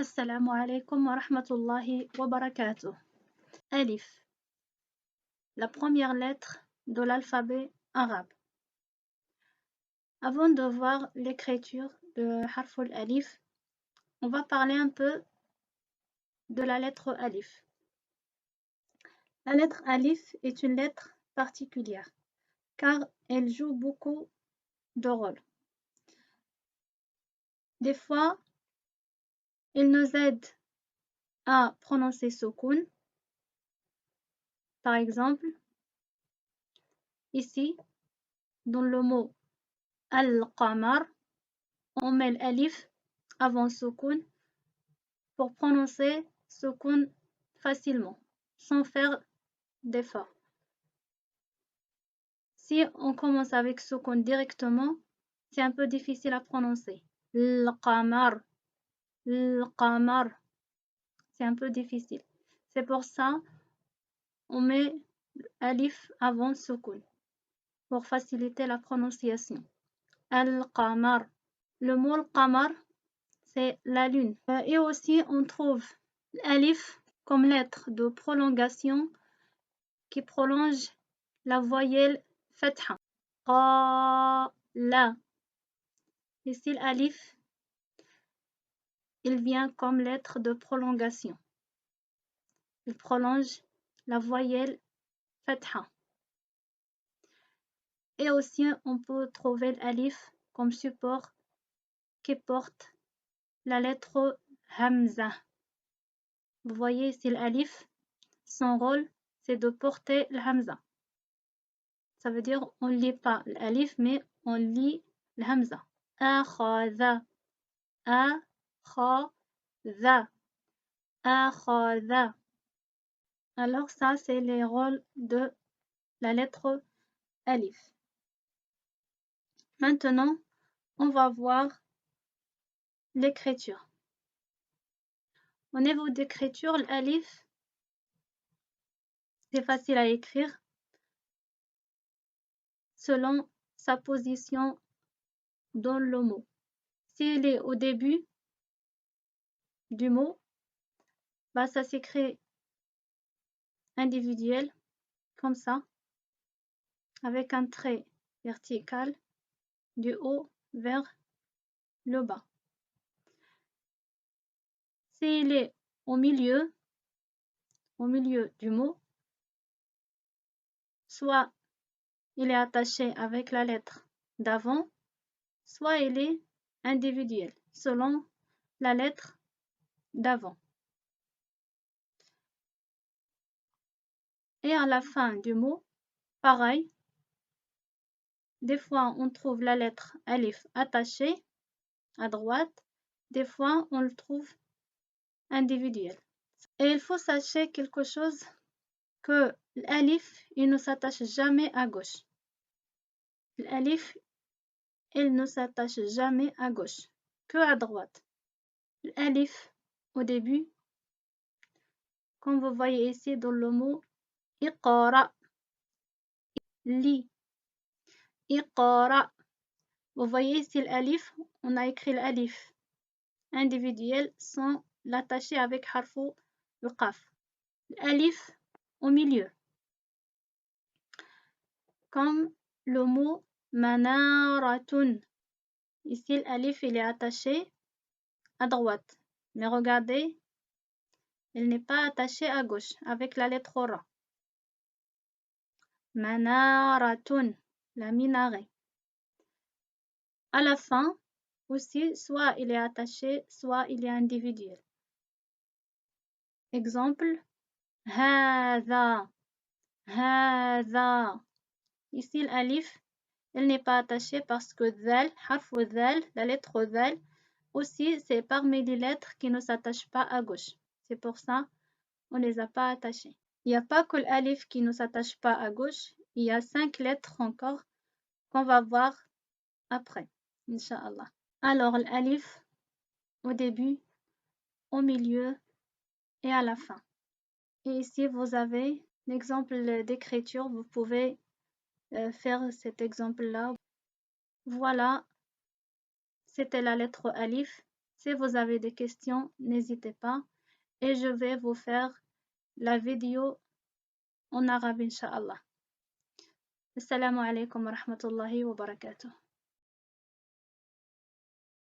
Assalamu alaikum wa rahmatullahi wa barakatuh. Alif, la première lettre de l'alphabet arabe. Avant de voir l'écriture de harful alif, on va parler un peu de la lettre alif. La lettre alif est une lettre particulière car elle joue beaucoup de rôles. Des fois, elle nous aide à prononcer soukoun. Par exemple, ici, dans le mot al-qamar, on met l'alif avant soukoun pour prononcer soukoun facilement, sans faire d'effort. Si on commence avec soukoun directement, c'est un peu difficile à prononcer. L-qamar, l-qamar, c'est un peu difficile. C'est pour ça on met alif avant soukoun pour faciliter la prononciation. Al-qamar. Le mot al-qamar, c'est la lune. Et aussi, on trouve l'alif comme lettre de prolongation qui prolonge la voyelle fatha. La. Ici, l'alif, il vient comme lettre de prolongation. Il prolonge la voyelle fatha. Et aussi, on peut trouver l'alif comme support qui porte la lettre hamza. Vous voyez ici l'alif, son rôle, c'est de porter le hamza. Ça veut dire on ne lit pas l'alif, mais on lit le hamza. Akhadha, akhadha, akhadha. Alors ça, c'est les rôles de la lettre alif. Maintenant, on va voir l'écriture. Au niveau d'écriture, l'alif, c'est facile à écrire selon sa position dans le mot. S'il est au début du mot, bah ça s'écrit individuel, comme ça, avec un trait vertical du haut vers le bas. S'il est au milieu du mot, soit il est attaché avec la lettre d'avant, soit il est individuel, selon la lettre d'avant. Et à la fin du mot, pareil, des fois on trouve la lettre alif attachée à droite, des fois on le trouve individuel. Et il faut sachez quelque chose, que l'alif, il ne s'attache jamais à gauche. L'alif, il ne s'attache jamais à gauche, que à droite. L'alif, au début, comme vous voyez ici dans le mot iqra, li, iqra. Vous voyez ici l'alif, on a écrit l'alif individuel sans l'attacher avec harfu le qaf. L'alif au milieu, comme le mot manaratun. Ici, l'alif, il est attaché à droite. Mais regardez, il n'est pas attaché à gauche avec la lettre ra. Manaratun, la minaret. À la fin, aussi, soit il est attaché, soit il est individuel. Exemple, hadha, hadha. Ici, l'alif, il n'est pas attaché parce que dhal, harfu dhal, la lettre dhal, aussi, c'est parmi les lettres qui ne s'attachent pas à gauche. C'est pour ça on ne les a pas attachées. Il n'y a pas que l'alif qui ne s'attache pas à gauche. Il y a 5 lettres encore qu'on va voir après, Inch'Allah. Alors, l'alif au début, au milieu et à la fin. Et ici, vous avez l'exemple d'écriture. Vous pouvez faire cet exemple-là. Voilà, c'était la lettre alif. Si vous avez des questions, n'hésitez pas et je vais vous faire la vidéo en arabe, Inch'Allah. Assalamu alaikum wa rahmatullahi wa barakatuh.